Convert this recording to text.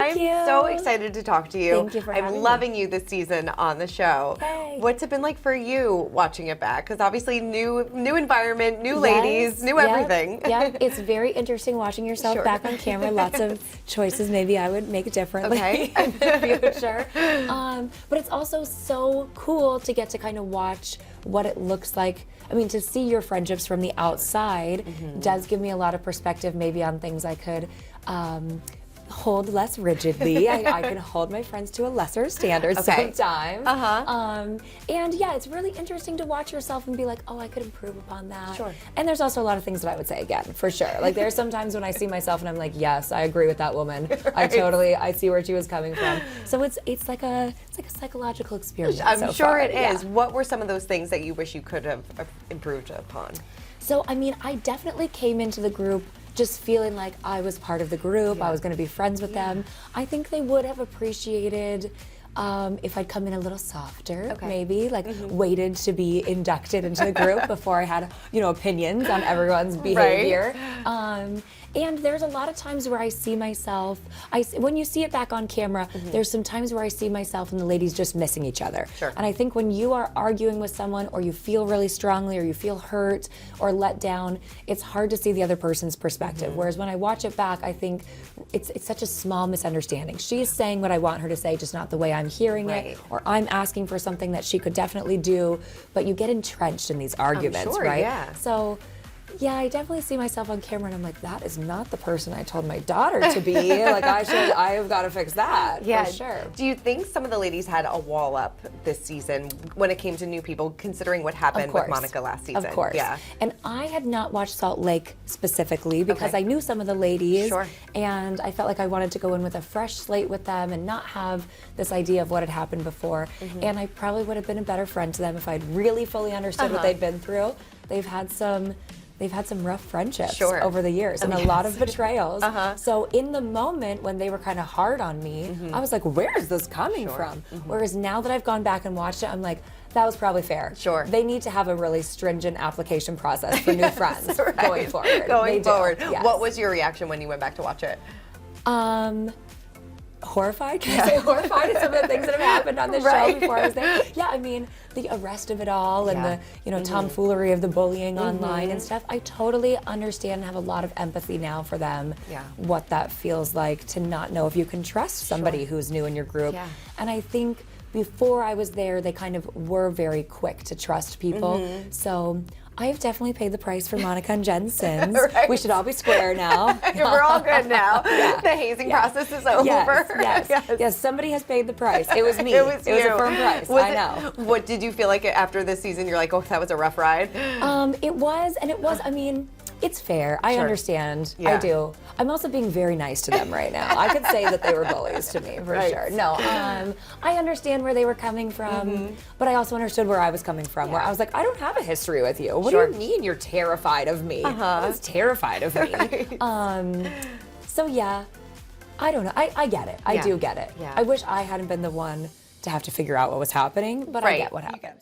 I'm so excited to talk to you. Thank you for having me. I'm loving you this season on the show. Hey. What's it been like for you watching it back? Because obviously new environment, new ladies, new everything. Yeah, it's very interesting watching yourself back on camera. Lots of choices maybe I would make differently in the future. But it's also so cool to get to kind of watch what it looks like. I mean, to see your friendships from the outside does give me a lot of perspective maybe on things I could hold less rigidly. I can hold my friends to a lesser standard sometimes. And yeah, it's really interesting to watch yourself and be like, oh, I could improve upon that. Sure. And there's also a lot of things that I would say again, for sure. Like there's some times when I see myself and I'm like, yes, I agree with that woman. I see where she was coming from. So it's like a psychological experience. I'm sure it is. What were some of those things that you wish you could have improved upon? So, I mean, I definitely came into the group just feeling like I was part of the group, I was going to be friends with them. I think they would have appreciated if I'd come in a little softer, maybe, like waited to be inducted into the group before I had, opinions on everyone's behavior. And there's a lot of times where I see myself, when you see it back on camera, there's some times where I see myself and the ladies just missing each other. Sure. And I think when you are arguing with someone or you feel really strongly or you feel hurt or let down, it's hard to see the other person's perspective. Whereas when I watch it back, I think it's such a small misunderstanding. She's saying what I want her to say, just not the way I'm hearing it, or I'm asking for something that she could definitely do, but you get entrenched in these arguments, right? Yeah. So, yeah, I definitely see myself on camera and I'm like, that is not the person I told my daughter to be. Like I have got to fix that, for sure. Do you think some of the ladies had a wall up this season when it came to new people, considering what happened with Monica last season? Of course. Yeah. And I had not watched Salt Lake specifically because I knew some of the ladies. Sure. And I felt like I wanted to go in with a fresh slate with them and not have this idea of what had happened before. And I probably would have been a better friend to them if I'd really fully understood what they'd been through. They've had some rough friendships over the years and a lot of betrayals. So in the moment when they were kind of hard on me, I was like, where is this coming from? Whereas now that I've gone back and watched it, I'm like, that was probably fair. Sure. They need to have a really stringent application process for new friends going forward. Going forward. Yes. What was your reaction when you went back to watch it? Horrified? Can I say horrified at some of the things that have happened on the show before I was there? Yeah, I mean, the arrest of it all and the tomfoolery of the bullying online and stuff. I totally understand and have a lot of empathy now for them. What that feels like to not know if you can trust somebody who's new in your group. And I think before I was there, they kind of were very quick to trust people. So I have definitely paid the price for Monica and Jen's sins. We should all be square now. We're all good now. The hazing process is over. Yes, somebody has paid the price. It was me. It was a firm price. I know. What did you feel like after this season? You're like, oh, that was a rough ride? It was, I mean, it's fair. I understand. I do. I'm also being very nice to them right now. I could say that they were bullies to me, for sure. No, I understand where they were coming from, but I also understood where I was coming from, where I was like, I don't have a history with you. What do you mean you're terrified of me? I was terrified of me. So yeah, I don't know. I get it. I do get it. I wish I hadn't been the one to have to figure out what was happening, but I get what happened.